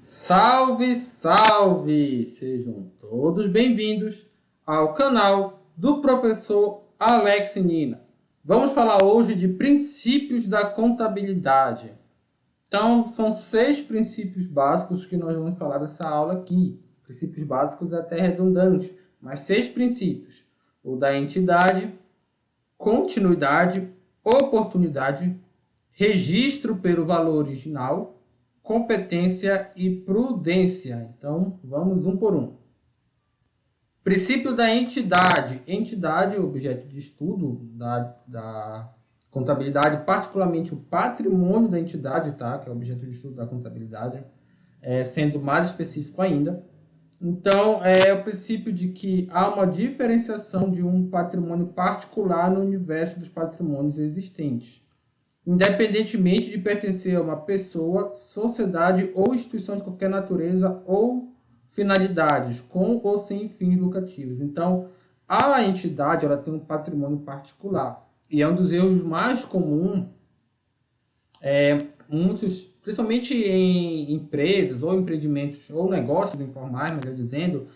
Salve, salve! Sejam todos bem-vindos ao canal do professor Alex Nina. Vamos falar hoje de princípios da contabilidade. Então, são 6 princípios básicos que nós vamos falar dessa aula aqui. Princípios básicos é até redundante, mas 6 princípios. O da entidade, continuidade, oportunidade, registro pelo valor original, competência e prudência. Então, vamos um por um. Princípio da entidade. Entidade é o objeto de estudo da contabilidade, particularmente o patrimônio da entidade, tá? Que é o objeto de estudo da contabilidade, sendo mais específico ainda. Então, é o princípio de que há uma diferenciação de um patrimônio particular no universo dos patrimônios existentes, independentemente de pertencer a uma pessoa, sociedade ou instituição de qualquer natureza ou finalidades, com ou sem fins lucrativos. Então, a entidade ela tem um patrimônio particular. E é um dos erros mais comuns, principalmente em empresas ou empreendimentos ou negócios informais, melhor dizendo,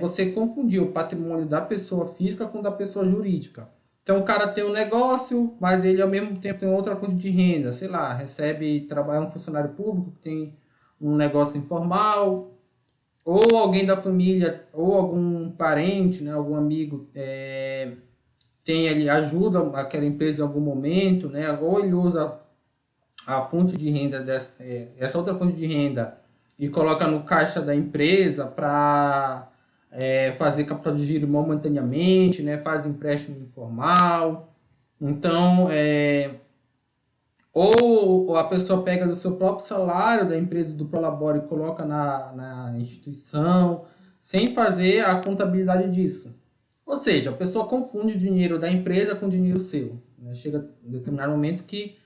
você confundir o patrimônio da pessoa física com o da pessoa jurídica. Então, o cara tem um negócio, mas ele, ao mesmo tempo, tem outra fonte de renda. Sei lá, trabalha um funcionário público que tem um negócio informal, ou alguém da família, ou algum parente, né, algum amigo, ele ajuda aquela empresa em algum momento, né, ou ele usa a fonte de renda, essa outra fonte de renda, e coloca no caixa da empresa para fazer capital de giro momentaneamente, né? Faz empréstimo informal. Então, ou a pessoa pega do seu próprio salário da empresa do Prolabore e coloca na instituição, sem fazer a contabilidade disso. Ou seja, a pessoa confunde o dinheiro da empresa com o dinheiro seu, né? Chega um determinado momento que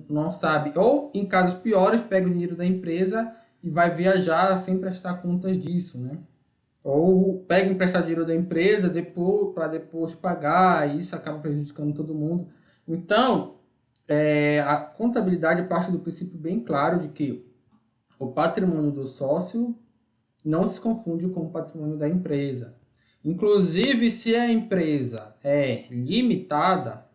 não sabe, ou em casos piores, pega o dinheiro da empresa e vai viajar sem prestar contas disso, né? Ou pega emprestar dinheiro da empresa para depois pagar, e isso acaba prejudicando todo mundo. Então, a contabilidade parte do princípio bem claro de que o patrimônio do sócio não se confunde com o patrimônio da empresa. Inclusive, se a empresa é limitada,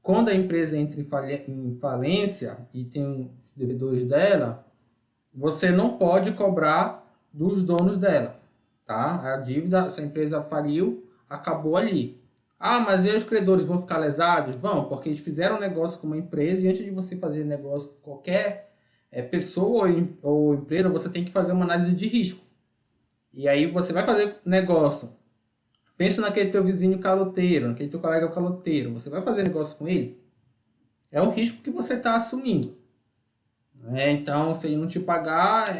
quando a empresa entra em falência e tem os devedores dela, você não pode cobrar dos donos dela, tá? A dívida, se a empresa faliu, acabou ali. Ah, mas e os credores vão ficar lesados? Vão, porque eles fizeram negócio com uma empresa e antes de você fazer negócio com qualquer pessoa ou empresa, você tem que fazer uma análise de risco. E aí você vai fazer negócio. Pensa naquele teu vizinho caloteiro, naquele teu colega caloteiro. Você vai fazer negócio com ele? É um risco que você está assumindo. Então, se ele não te pagar,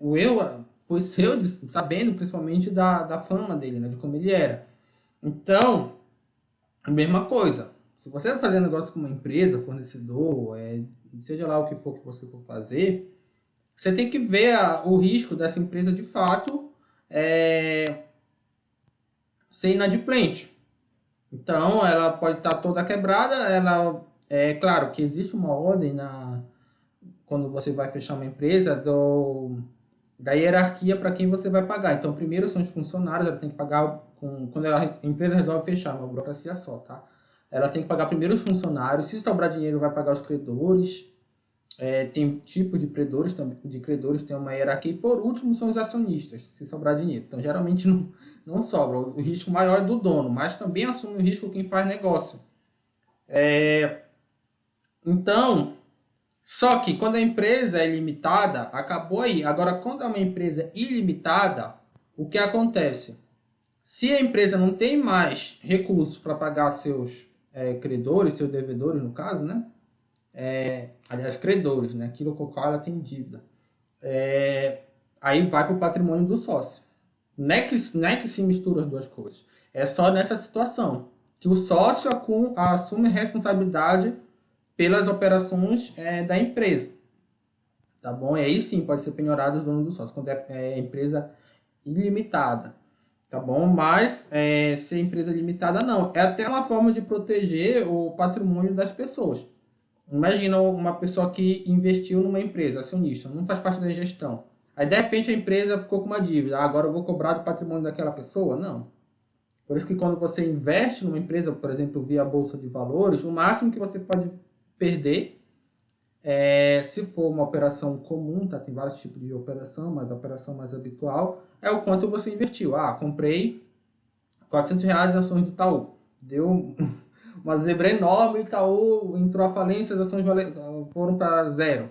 o erro foi seu, sabendo principalmente da fama dele, né, de como ele era. Então, a mesma coisa. Se você vai fazer negócio com uma empresa, fornecedor, seja lá o que for que você for fazer, você tem que ver o risco dessa empresa de fato ser inadimplente. Então, ela pode estar toda quebrada, é claro que existe uma ordem quando você vai fechar uma empresa da hierarquia para quem você vai pagar. Então, primeiro são os funcionários, ela tem que pagar quando a empresa resolve fechar, uma burocracia só, tá? Ela tem que pagar primeiro os funcionários, se sobrar dinheiro vai pagar os credores, tem tipo de credores, tem uma hierarquia, e por último são os acionistas, se sobrar dinheiro. Então, geralmente não sobra, o risco maior é do dono, mas também assume o risco quem faz negócio. Então, só que quando a empresa é limitada, acabou aí. Agora, quando é uma empresa ilimitada, o que acontece? Se a empresa não tem mais recursos para pagar seus credores, seus devedores, no caso, né? Aliás, credores, né? Aquilo com o qual ela tem dívida. Aí vai para o patrimônio do sócio. Não é que se mistura as duas coisas. É só nessa situação que o sócio assume responsabilidade pelas operações da empresa, tá bom? E aí sim pode ser penhorado os donos do sócio, quando é empresa ilimitada, tá bom? Mas se é empresa limitada, não. É até uma forma de proteger o patrimônio das pessoas. Imagina uma pessoa que investiu numa empresa, acionista, não faz parte da gestão. Aí, de repente, a empresa ficou com uma dívida. Agora eu vou cobrar do patrimônio daquela pessoa? Não. Por isso que quando você investe numa empresa, por exemplo, via Bolsa de Valores, o máximo que você pode perder, se for uma operação comum, tá? Tem vários tipos de operação, mas a operação mais habitual é o quanto você investiu. Comprei R$400 em ações do Itaú. Deu uma zebra enorme, o Itaú entrou à falência, as ações foram para zero.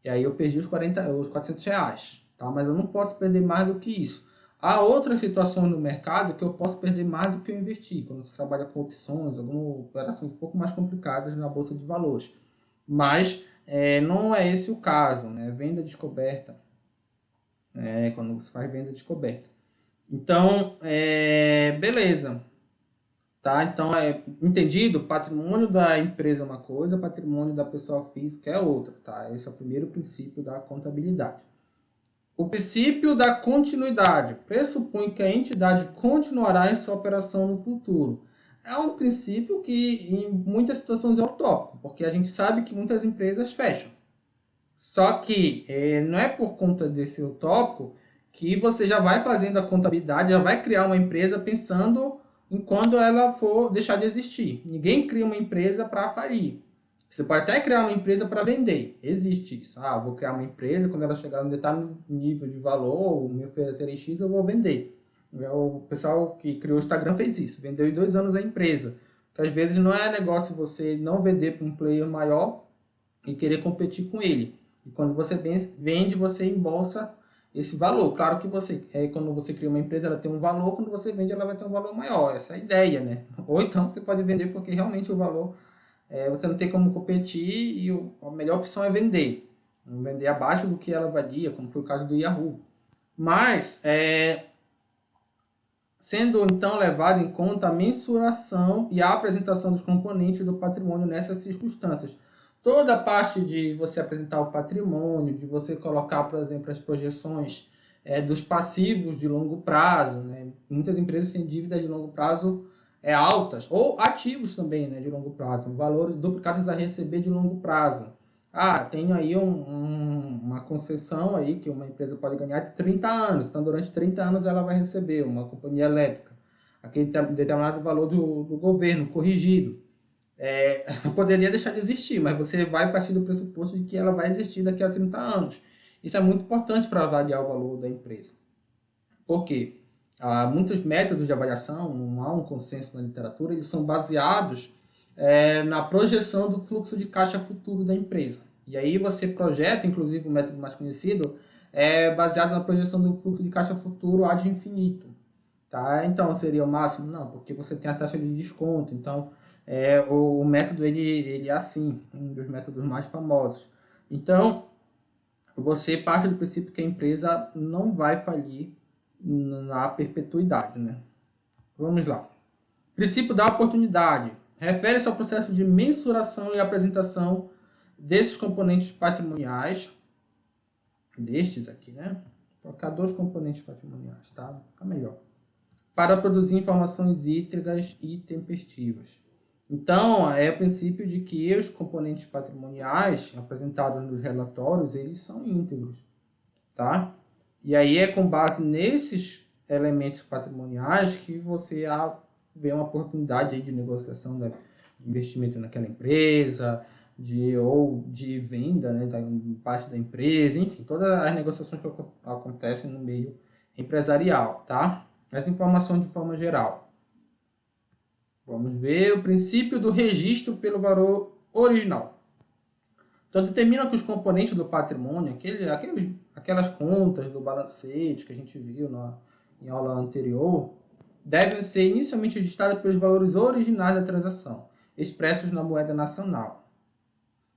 E aí eu perdi os R$400, tá? Mas eu não posso perder mais do que isso. Há outras situações no mercado que eu posso perder mais do que eu investi, quando você trabalha com opções, algumas operações um pouco mais complicadas na Bolsa de Valores. Mas não é esse o caso, né? Venda descoberta, quando você faz venda descoberta. Então, beleza. Tá? Então, entendido? Patrimônio da empresa é uma coisa, patrimônio da pessoa física é outra. Tá? Esse é o primeiro princípio da contabilidade. O princípio da continuidade pressupõe que a entidade continuará em sua operação no futuro. É um princípio que, em muitas situações, é utópico, porque a gente sabe que muitas empresas fecham. Só que não é por conta desse utópico que você já vai fazendo a contabilidade, já vai criar uma empresa pensando em quando ela for deixar de existir. Ninguém cria uma empresa para falir. Você pode até criar uma empresa para vender. Existe isso. Vou criar uma empresa, quando ela chegar em determinado nível de valor, me oferecerem X, eu vou vender. O pessoal que criou o Instagram fez isso. Vendeu em 2 anos a empresa. Porque às vezes não é negócio você não vender para um player maior e querer competir com ele. E quando você vende, você embolsa esse valor. Claro que quando você cria uma empresa, ela tem um valor, quando você vende, ela vai ter um valor maior. Essa é a ideia, né? Ou então você pode vender porque realmente o valor você não tem como competir e a melhor opção é vender. Vender abaixo do que ela valia, como foi o caso do Yahoo. Mas, sendo então levado em conta a mensuração e a apresentação dos componentes do patrimônio nessas circunstâncias. Toda a parte de você apresentar o patrimônio, de você colocar, por exemplo, as projeções dos passivos de longo prazo. Né? Muitas empresas têm dívidas de longo prazo altas, ou ativos também, né, de longo prazo, valores duplicados a receber de longo prazo. Tenho aí uma concessão aí que uma empresa pode ganhar de 30 anos, então durante 30 anos ela vai receber, uma companhia elétrica, aquele determinado valor do governo corrigido. Poderia deixar de existir, mas você vai partir do pressuposto de que ela vai existir daqui a 30 anos. Isso é muito importante para avaliar o valor da empresa. Por quê? Há muitos métodos de avaliação, não há um consenso na literatura, eles são baseados na projeção do fluxo de caixa futuro da empresa. E aí você projeta, inclusive o método mais conhecido, baseado na projeção do fluxo de caixa futuro ad infinito. Tá? Então, seria o máximo? Não, porque você tem a taxa de desconto. Então, o método ele é assim, um dos métodos mais famosos. Então, você parte do princípio que a empresa não vai falir na perpetuidade, né? Vamos lá. Princípio da oportunidade. Refere-se ao processo de mensuração e apresentação desses componentes patrimoniais, destes aqui, né? Vou colocar 2 componentes patrimoniais, tá? Fica melhor. Para produzir informações íntegras e tempestivas. Então, é o princípio de que os componentes patrimoniais apresentados nos relatórios, eles são íntegros, tá? E aí é com base nesses elementos patrimoniais que você vê uma oportunidade aí de negociação de investimento naquela empresa, ou de venda, né, da parte da empresa, enfim, todas as negociações que acontecem no meio empresarial, tá? Essa informação de forma geral. Vamos ver o princípio do registro pelo valor original. Então, determina que os componentes do patrimônio, aquelas contas do balancete que a gente viu em aula anterior, devem ser inicialmente registradas pelos valores originais da transação, expressos na moeda nacional.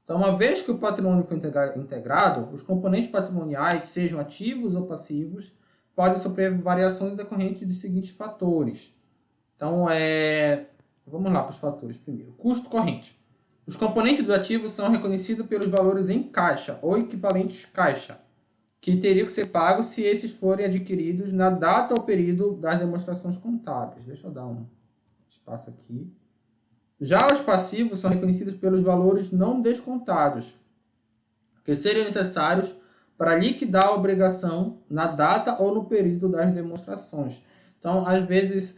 Então, uma vez que o patrimônio foi integrado, os componentes patrimoniais, sejam ativos ou passivos, podem sofrer variações decorrentes dos seguintes fatores. Então, vamos lá para os fatores primeiro. Custo corrente. Os componentes do ativo são reconhecidos pelos valores em caixa ou equivalentes caixa, que teriam que ser pagos se esses forem adquiridos na data ou período das demonstrações contábeis. Deixa eu dar um espaço aqui. Já os passivos são reconhecidos pelos valores não descontados, que seriam necessários para liquidar a obrigação na data ou no período das demonstrações. Então, às vezes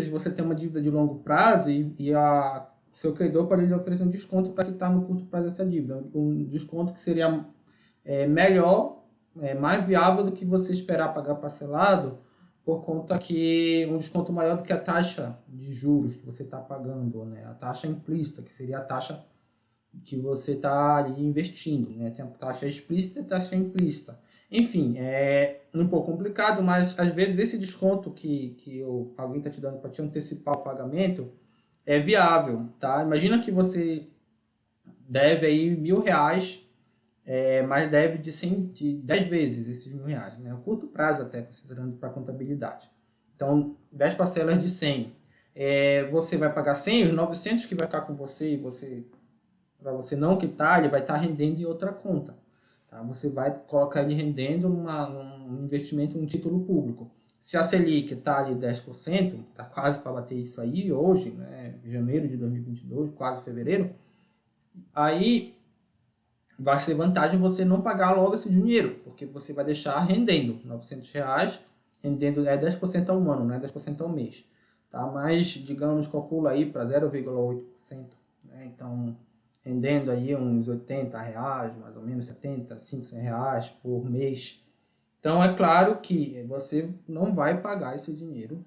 você tem uma dívida de longo prazo e seu credor pode lhe oferecer um desconto para quitar no curto prazo essa dívida. Um desconto que seria melhor, mais viável do que você esperar pagar parcelado, por conta que um desconto maior do que a taxa de juros que você está pagando, né? A taxa implícita, que seria a taxa que você está ali investindo, né? Tem a taxa explícita e a taxa implícita. Enfim, é um pouco complicado, mas às vezes esse desconto que alguém está te dando para te antecipar o pagamento é viável, tá? Imagina que você deve aí R$ 1.000, mas deve de 10 vezes esses R$ 1.000, né? A curto prazo até, considerando para a contabilidade. Então, 10 parcelas de 100. Você vai pagar 100, os 900 que vai ficar com você, para você não quitar, ele vai estar rendendo em outra conta. Tá? Você vai colocar ele rendendo num investimento em um título público. Se a Selic está ali 10%, está quase para bater isso aí hoje, né? Janeiro de 2022, quase fevereiro, aí vai ser vantagem você não pagar logo esse dinheiro, porque você vai deixar rendendo R$ 900, rendendo 10% ao ano, né? 10% ao mês. Tá? Mas, digamos, calcula aí para 0,8%. Né? Então, rendendo aí uns R$ 80, mais ou menos 70, R$ 100 por mês. Então, é claro que você não vai pagar esse dinheiro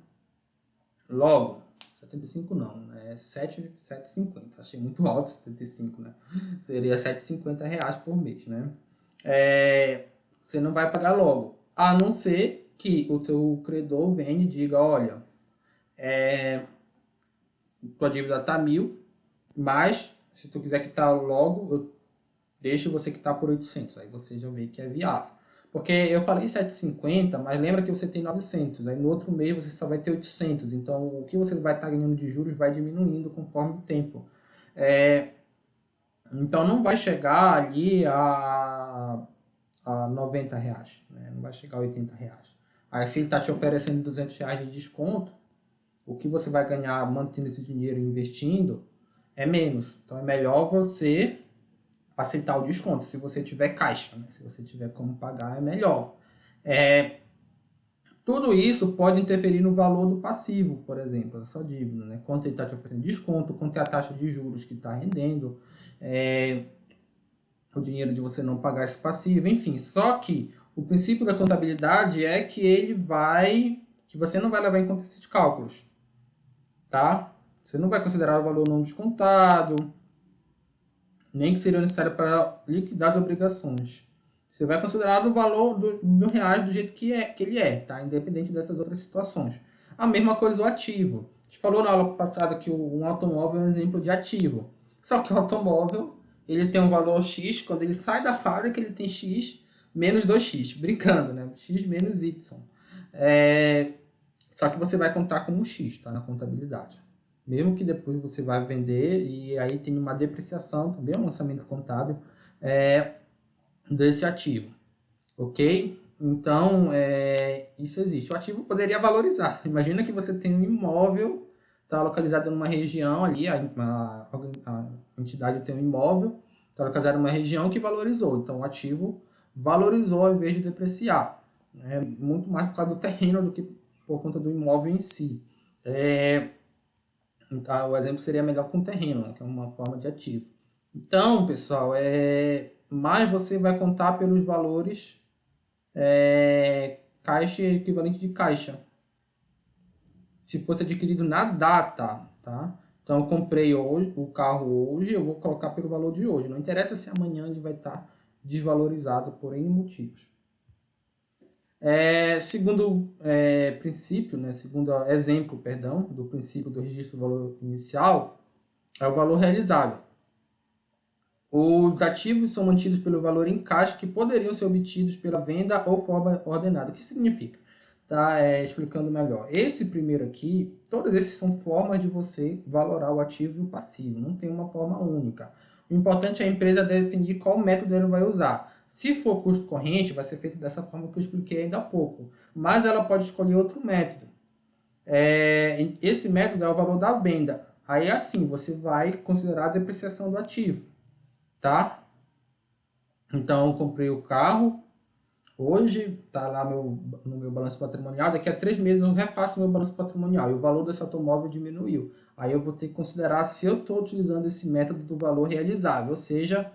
logo. 75 não, é 7,50. Achei muito alto 75, né? Seria R$ 750 por mês, né? Você não vai pagar logo, a não ser que o teu credor venha e diga, olha, tua dívida tá 1.000, mas se tu quiser quitar logo, eu deixo você quitar por 800. Aí você já vê que é viável. Porque eu falei 750, mas lembra que você tem 900. Aí no outro mês você só vai ter 800. Então o que você vai estar ganhando de juros vai diminuindo conforme o tempo. Então não vai chegar ali a R$ 90, né? Não vai chegar a R$ 80. Aí se ele está te oferecendo R$ 200 de desconto, o que você vai ganhar mantendo esse dinheiro e investindo é menos. Então é melhor você aceitar o desconto, se você tiver caixa, né? Se você tiver como pagar, é melhor. Tudo isso pode interferir no valor do passivo, por exemplo, da sua dívida, né? Quanto ele está te oferecendo desconto, quanto é a taxa de juros que está rendendo, o dinheiro de você não pagar esse passivo, enfim. Só que o princípio da contabilidade é que que você não vai levar em conta esses cálculos, tá? Você não vai considerar o valor não descontado, nem que seria necessário para liquidar as obrigações. Você vai considerar o valor dos R$ 1.000 do jeito que ele é, tá? Independente dessas outras situações. A mesma coisa do ativo. A gente falou na aula passada que um automóvel é um exemplo de ativo. Só que o automóvel, ele tem um valor X, quando ele sai da fábrica, ele tem X menos 2X. Brincando, né? X menos Y. Só que você vai contar como X, tá? Na contabilidade. Mesmo que depois você vai vender e aí tem uma depreciação, também um lançamento contábil desse ativo, ok? Então, isso existe. O ativo poderia valorizar. Imagina que você tem um imóvel, está localizado numa região ali, a entidade tem um imóvel, está localizado numa região que valorizou. Então, o ativo valorizou ao invés de depreciar. Muito mais por causa do terreno do que por conta do imóvel em si. Então, o exemplo seria melhor com terreno, né, que é uma forma de ativo. Então, pessoal, mais você vai contar pelos valores caixa e equivalente de caixa. Se fosse adquirido na data, tá? Então, eu comprei hoje, o carro hoje, eu vou colocar pelo valor de hoje. Não interessa se amanhã ele vai estar desvalorizado por N motivos. Segundo princípio, né, segundo exemplo, perdão, do princípio do registro do valor inicial, é o valor realizável. Os ativos são mantidos pelo valor em caixa que poderiam ser obtidos pela venda ou forma ordenada. O que significa? Tá, explicando melhor. Esse primeiro aqui, todos esses são formas de você valorar o ativo e o passivo. Não tem uma forma única. O importante é a empresa definir qual método ela vai usar. Se for custo corrente, vai ser feito dessa forma que eu expliquei ainda há pouco. Mas ela pode escolher outro método. Esse método é o valor da venda. Aí, assim, você vai considerar a depreciação do ativo. Tá? Então, eu comprei o carro, hoje está lá no meu balanço patrimonial, daqui a 3 meses eu refaço o meu balanço patrimonial e o valor desse automóvel diminuiu. Aí eu vou ter que considerar se eu estou utilizando esse método do valor realizável, ou seja,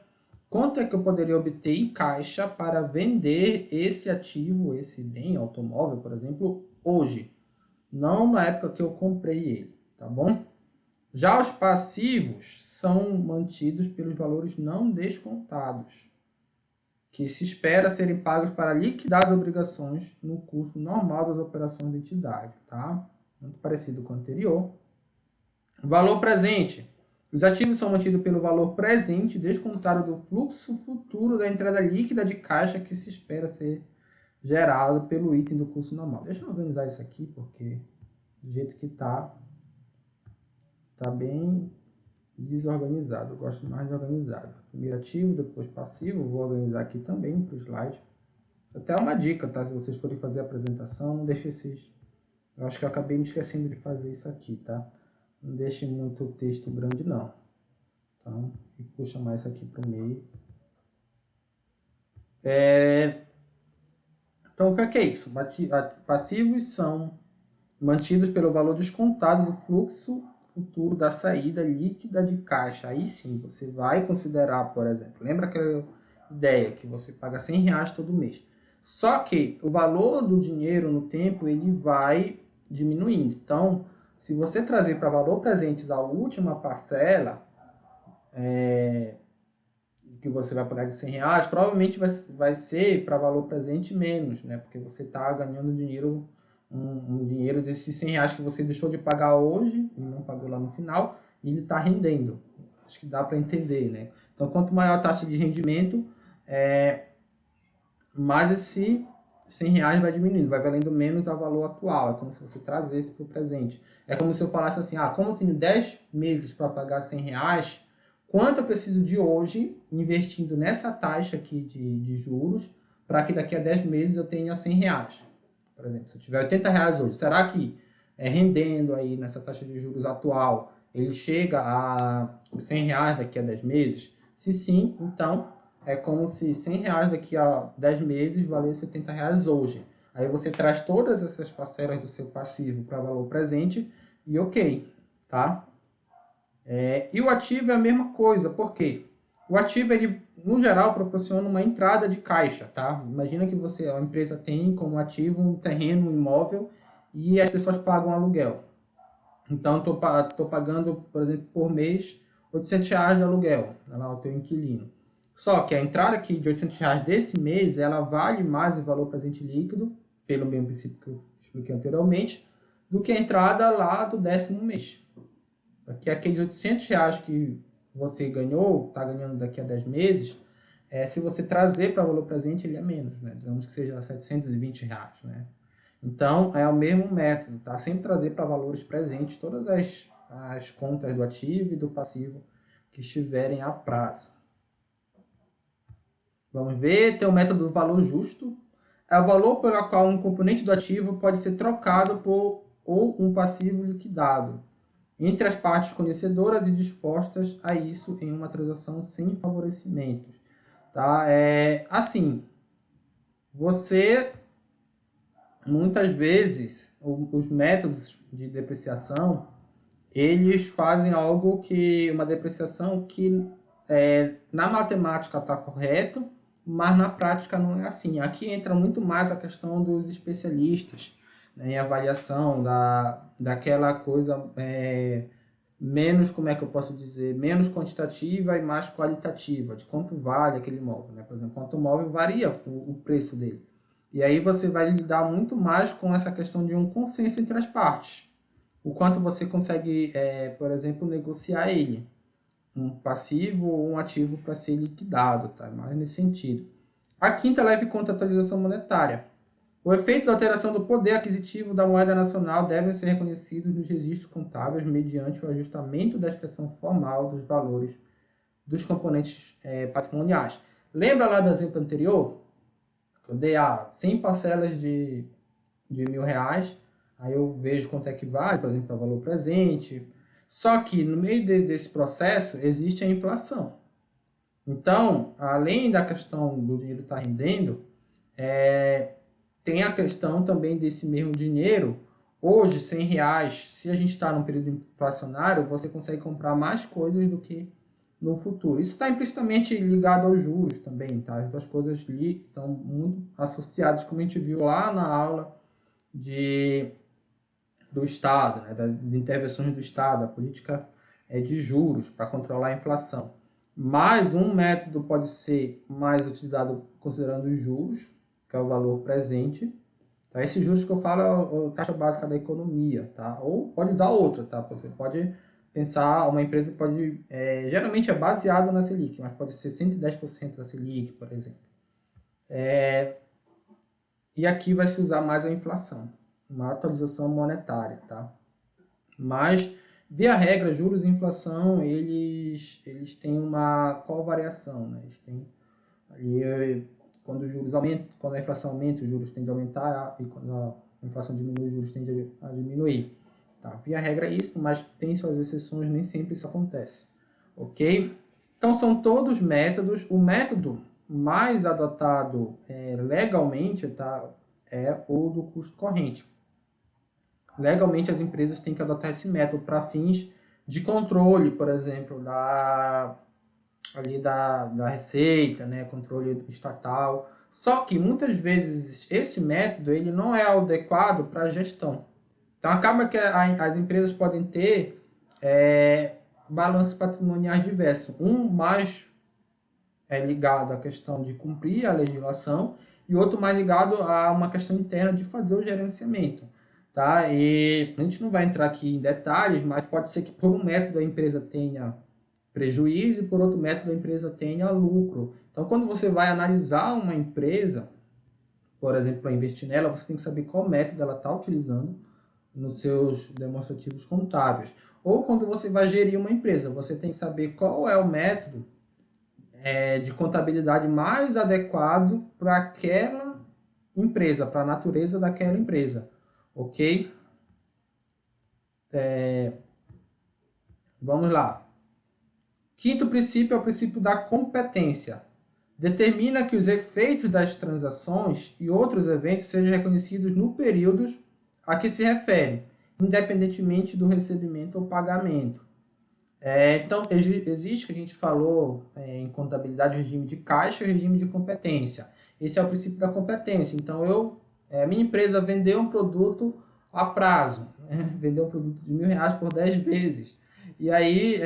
quanto é que eu poderia obter em caixa para vender esse ativo, esse bem automóvel, por exemplo, hoje, não na época que eu comprei ele, tá bom? Já os passivos são mantidos pelos valores não descontados, que se espera serem pagos para liquidar as obrigações no curso normal das operações da entidade, tá? Muito parecido com o anterior. Valor presente. Os ativos são mantidos pelo valor presente descontado do fluxo futuro da entrada líquida de caixa que se espera ser gerado pelo item do curso normal. Deixa eu organizar isso aqui, porque do jeito que tá bem desorganizado. Eu gosto mais de organizado. Primeiro ativo, depois passivo. Vou organizar aqui também para o slide. Até uma dica, tá? Se vocês forem fazer a apresentação, não deixe esses... Eu acho que eu acabei me esquecendo de fazer isso aqui, tá? Não deixe muito texto grande, não. Então, puxa mais isso aqui para o meio. Então, o que é isso? Passivos são mantidos pelo valor descontado do fluxo futuro da saída líquida de caixa. Aí sim, você vai considerar, por exemplo, lembra aquela ideia que você paga R$100 todo mês. Só que o valor do dinheiro no tempo, ele vai diminuindo. Então, se você trazer para valor presente a última parcela, que você vai pagar de R$100, provavelmente vai ser para valor presente menos, né? Porque você está ganhando dinheiro, um dinheiro desses R$100 que você deixou de pagar hoje e não pagou lá no final, e ele está rendendo. Acho que dá para entender, né? Então, quanto maior a taxa de rendimento, mais esse R$100 vai diminuindo, vai valendo menos a valor atual. É como se você trazesse para o presente. É como se eu falasse assim, como eu tenho 10 meses para pagar R$100, quanto eu preciso de hoje, investindo nessa taxa aqui de juros, para que daqui a 10 meses eu tenha R$100. Por exemplo, se eu tiver R$80 hoje, será que rendendo aí nessa taxa de juros atual, ele chega a R$100 daqui a 10 meses? Se sim, então é como se R$100 daqui a 10 meses valesse R$70 hoje. Aí você traz todas essas parcelas do seu passivo para valor presente e ok, tá? E o ativo é a mesma coisa, por quê? O ativo, ele, no geral, proporciona uma entrada de caixa, tá? Imagina que a empresa tem como ativo um terreno, um imóvel, e as pessoas pagam aluguel. Então, estou pagando, por exemplo, por mês, R$800 de aluguel, lá o teu inquilino. Só que a entrada aqui de R$800 desse mês, ela vale mais o valor presente líquido, pelo mesmo princípio que eu expliquei anteriormente, do que a entrada lá do 10º mês. Porque aqueles R$800 que você ganhou, está ganhando daqui a 10 meses, se você trazer para o valor presente, ele é menos, né? Digamos que seja R$720, né? Então, é o mesmo método, tá? Sempre trazer para valores presentes todas as contas do ativo e do passivo que estiverem a prazo. Vamos ver, tem o método do valor justo. É o valor pelo qual um componente do ativo pode ser trocado por ou um passivo liquidado entre as partes conhecedoras e dispostas a isso em uma transação sem favorecimentos. Tá? Assim, você, muitas vezes, os métodos de depreciação, eles fazem algo que, uma depreciação que na matemática está correto, mas na prática não é assim. Aqui entra muito mais a questão dos especialistas, né, em avaliação daquela coisa menos, como é que eu posso dizer, menos quantitativa e mais qualitativa, de quanto vale aquele imóvel, né? Por exemplo, quanto o imóvel varia o preço dele. E aí você vai lidar muito mais com essa questão de um consenso entre as partes. O quanto você consegue, por exemplo, negociar ele. Um passivo ou um ativo para ser liquidado, tá? Mais nesse sentido. A quinta leva em conta a atualização monetária. O efeito da alteração do poder aquisitivo da moeda nacional deve ser reconhecido nos registros contábeis mediante o ajustamento da expressão formal dos valores dos componentes patrimoniais. Lembra lá do exemplo anterior? Eu dei 100 parcelas de R$1.000, aí eu vejo quanto é que vale, por exemplo, para valor presente. Só que no meio desse processo existe a inflação. Então, além da questão do dinheiro estar rendendo, tem a questão também desse mesmo dinheiro. Hoje, R$ 100, se a gente está num período inflacionário, você consegue comprar mais coisas do que no futuro. Isso está implicitamente ligado aos juros também, tá? As duas coisas estão muito associadas, como a gente viu lá na aula do Estado, né? De intervenções do Estado, a política de juros para controlar a inflação. Mas um método pode ser mais utilizado considerando os juros, que é o valor presente. Tá? Esses juros que eu falo é a taxa básica da economia, tá? Ou pode usar outra, tá? Você pode pensar, uma empresa pode, geralmente é baseado na Selic, mas pode ser 110% da Selic, por exemplo. E aqui vai se usar mais a inflação, uma atualização monetária, tá? Mas, via regra, juros e inflação, eles têm uma covariação, né? Eles têm ali, quando os juros aumentam, quando a inflação aumenta, os juros tendem a aumentar, e quando a inflação diminui, os juros tendem a diminuir. Tá? Via regra é isso, mas tem suas exceções, nem sempre isso acontece. Ok? Então, são todos métodos. O método mais adotado legalmente, tá, é o do custo corrente. Legalmente, as empresas têm que adotar esse método para fins de controle, por exemplo, da receita, né, controle estatal. Só que muitas vezes esse método ele não é adequado para a gestão. Então acaba que as empresas podem ter balanços patrimoniais diversos. Um mais ligado à questão de cumprir a legislação e outro mais ligado a uma questão interna de fazer o gerenciamento. Tá? E a gente não vai entrar aqui em detalhes, mas pode ser que por um método a empresa tenha prejuízo e por outro método a empresa tenha lucro. Então, quando você vai analisar uma empresa, por exemplo, para investir nela, você tem que saber qual método ela está utilizando nos seus demonstrativos contábeis. Ou quando você vai gerir uma empresa, você tem que saber qual é o método de contabilidade mais adequado para aquela empresa, para a natureza daquela empresa. Ok? Vamos lá. Quinto princípio é o princípio da competência. Determina que os efeitos das transações e outros eventos sejam reconhecidos no período a que se refere, independentemente do recebimento ou pagamento. Então, existe, que a gente falou em contabilidade, o regime de caixa e o regime de competência. Esse é o princípio da competência. Então, minha empresa vendeu um produto a prazo, né? Vendeu um produto de R$ 1.000 por 10 vezes. E aí,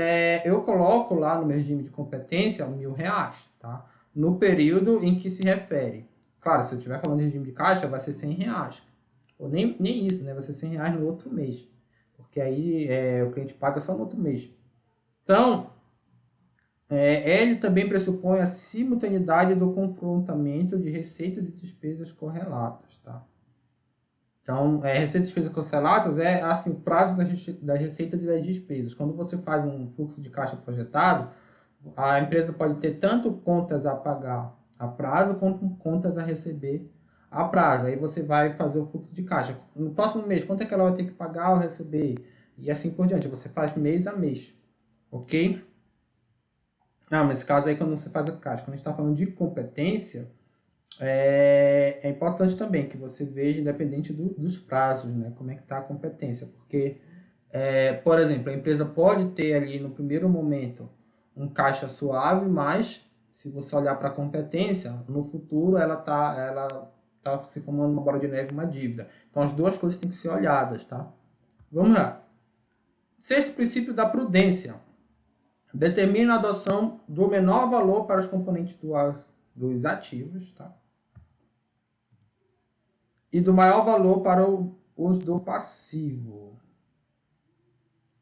eu coloco lá no meu regime de competência R$ 1.000, tá? No período em que se refere. Claro, se eu estiver falando de regime de caixa, vai ser R$ 100. Ou nem isso, né? Vai ser R$ 100 no outro mês. Porque aí o cliente paga só no outro mês. Então, ele também pressupõe a simultaneidade do confrontamento de receitas e despesas correlatas, tá? Então, receitas e despesas correlatas é assim, o prazo das receitas e das despesas. Quando você faz um fluxo de caixa projetado, a empresa pode ter tanto contas a pagar a prazo quanto contas a receber a prazo. Aí você vai fazer o fluxo de caixa. No próximo mês, quanto é que ela vai ter que pagar ou receber? E assim por diante. Você faz mês a mês, ok? Mas nesse caso aí, quando você faz a caixa, quando a gente está falando de competência, é importante também que você veja, independente dos prazos, né, como é que está a competência. Porque, por exemplo, a empresa pode ter ali no primeiro momento um caixa suave, mas se você olhar para a competência, no futuro ela tá se formando uma bola de neve, uma dívida. Então as duas coisas têm que ser olhadas, tá? Vamos lá. Sexto princípio da prudência. Determina a adoção do menor valor para os componentes dos ativos, tá? E do maior valor para os do passivo.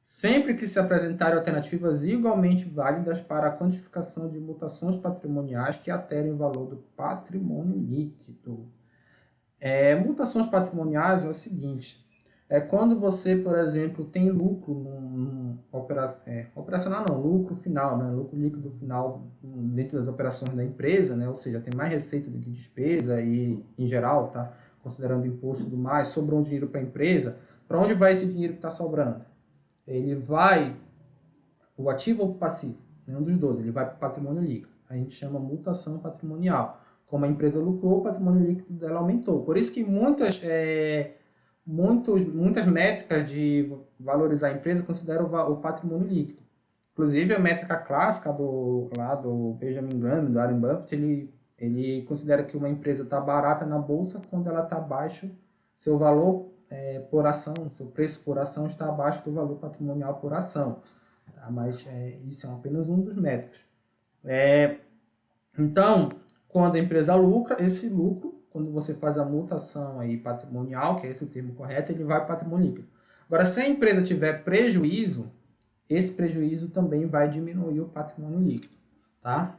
Sempre que se apresentarem alternativas igualmente válidas para a quantificação de mutações patrimoniais que alterem o valor do patrimônio líquido. Mutações patrimoniais é o seguinte: quando você, por exemplo, tem lucro operacional não, lucro final, né? Lucro líquido final dentro das operações da empresa, né? Ou seja, tem mais receita do que despesa e, em geral, tá? Considerando imposto e tudo mais, sobrou um dinheiro para a empresa. Para onde vai esse dinheiro que está sobrando? Ele vai o ativo ou o passivo? Nenhum dos dois, ele vai para o patrimônio líquido. a gente chama mutação patrimonial. Como a empresa lucrou, o patrimônio líquido dela aumentou. Por isso que muitas métricas de valorizar a empresa consideram o patrimônio líquido. Inclusive, a métrica clássica do Benjamin Graham, do Warren Buffett, ele considera que uma empresa está barata na bolsa quando ela está abaixo, seu valor por ação, seu preço por ação está abaixo do valor patrimonial por ação. Tá? Mas isso é apenas um dos métodos. Então, quando a empresa lucra, esse lucro, quando você faz a mutação aí patrimonial, que é esse o termo correto, ele vai para o patrimônio líquido. Agora, se a empresa tiver prejuízo, esse prejuízo também vai diminuir o patrimônio líquido, tá?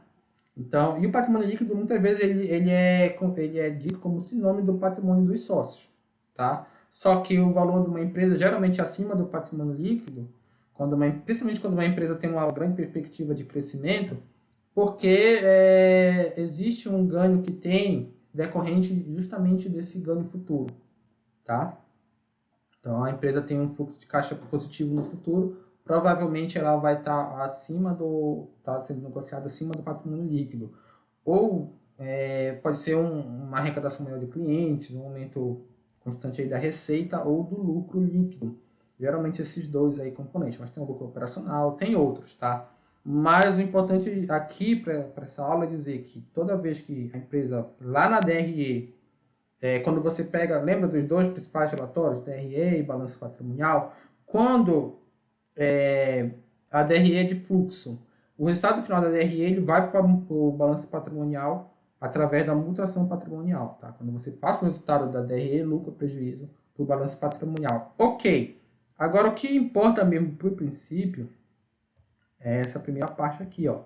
Então, e o patrimônio líquido, muitas vezes, ele é dito como sinônimo do patrimônio dos sócios, tá? Só que o valor de uma empresa, geralmente acima do patrimônio líquido, principalmente quando uma empresa tem uma grande perspectiva de crescimento, porque existe um ganho que tem decorrente justamente desse ganho futuro, tá? Então, a empresa tem um fluxo de caixa positivo no futuro, provavelmente ela vai estar sendo negociada acima do patrimônio líquido. Ou pode ser uma arrecadação maior de clientes, um aumento constante aí da receita ou do lucro líquido. Geralmente esses dois aí componentes, mas tem o lucro operacional, tem outros, tá? Mas o importante aqui para essa aula é dizer que toda vez que a empresa, lá na DRE, quando você lembra dos dois principais relatórios, DRE e balanço patrimonial, quando a DRE é de fluxo, o resultado final da DRE ele vai para o balanço patrimonial através da mutação patrimonial. Tá? Quando você passa o resultado da DRE, lucro, prejuízo, para o balanço patrimonial. Ok. Agora, o que importa mesmo para o princípio é essa primeira parte aqui. Ó.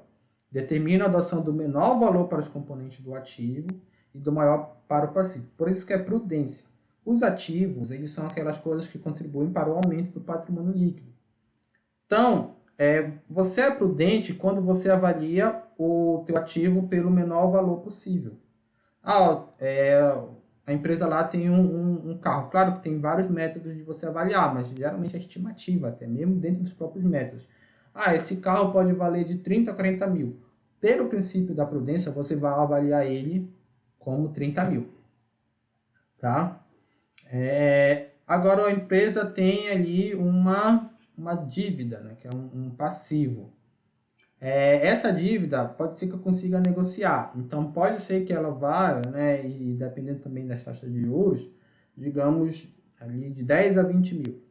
Determina a adoção do menor valor para os componentes do ativo e do maior para o passivo. Por isso que é prudência. Os ativos, eles são aquelas coisas que contribuem para o aumento do patrimônio líquido. Então, você é prudente quando você avalia o teu ativo pelo menor valor possível. A empresa lá tem um carro. Claro que tem vários métodos de você avaliar, mas geralmente é estimativa, até mesmo dentro dos próprios métodos. Esse carro pode valer de 30 a 40 mil. Pelo princípio da prudência, você vai avaliar ele como 30 mil. Tá? Agora, a empresa tem ali uma dívida, né, que é um passivo. Essa dívida pode ser que eu consiga negociar. Então, pode ser que ela vá, né, e dependendo também das taxas de juros, digamos, ali de 10 a 20 mil.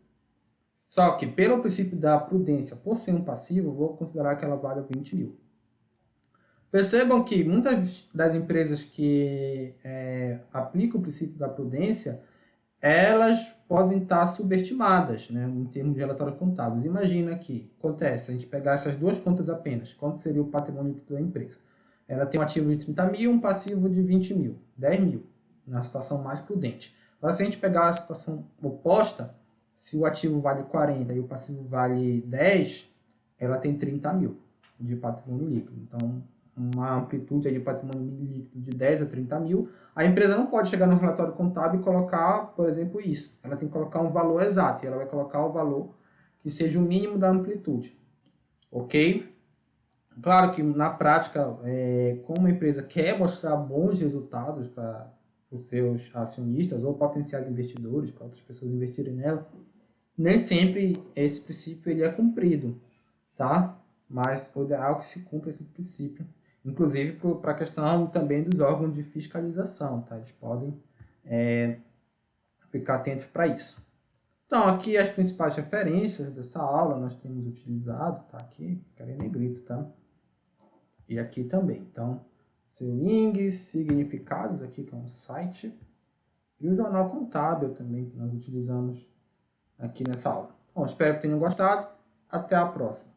Só que, pelo princípio da prudência, por ser um passivo, eu vou considerar que ela vale 20 mil. Percebam que muitas das empresas que aplicam o princípio da prudência, elas podem estar subestimadas, né, em termos de relatórios contábeis. Imagina que acontece, a gente pegar essas duas contas apenas, quanto seria o patrimônio líquido da empresa? Ela tem um ativo de 30 mil, um passivo de 20 mil, 10 mil, na situação mais prudente. Agora, se a gente pegar a situação oposta, se o ativo vale 40 e o passivo vale 10, ela tem 30 mil de patrimônio líquido. Então, uma amplitude de patrimônio líquido de 10 a 30 mil, a empresa não pode chegar no relatório contábil e colocar, por exemplo, isso. Ela tem que colocar um valor exato, e ela vai colocar o valor que seja o mínimo da amplitude. Ok? Claro que na prática, como a empresa quer mostrar bons resultados para os seus acionistas ou potenciais investidores, para outras pessoas investirem nela, nem sempre esse princípio ele é cumprido, tá? Mas o ideal é que se cumpra esse princípio, inclusive para a questão também dos órgãos de fiscalização, tá? Eles podem ficar atentos para isso. Então, aqui as principais referências dessa aula nós temos utilizado, tá? Aqui, fica em negrito, tá? E aqui também. Então, Seulings, significados, aqui que é um site, e o jornal contábil também, que nós utilizamos aqui nessa aula. Bom, espero que tenham gostado. Até a próxima.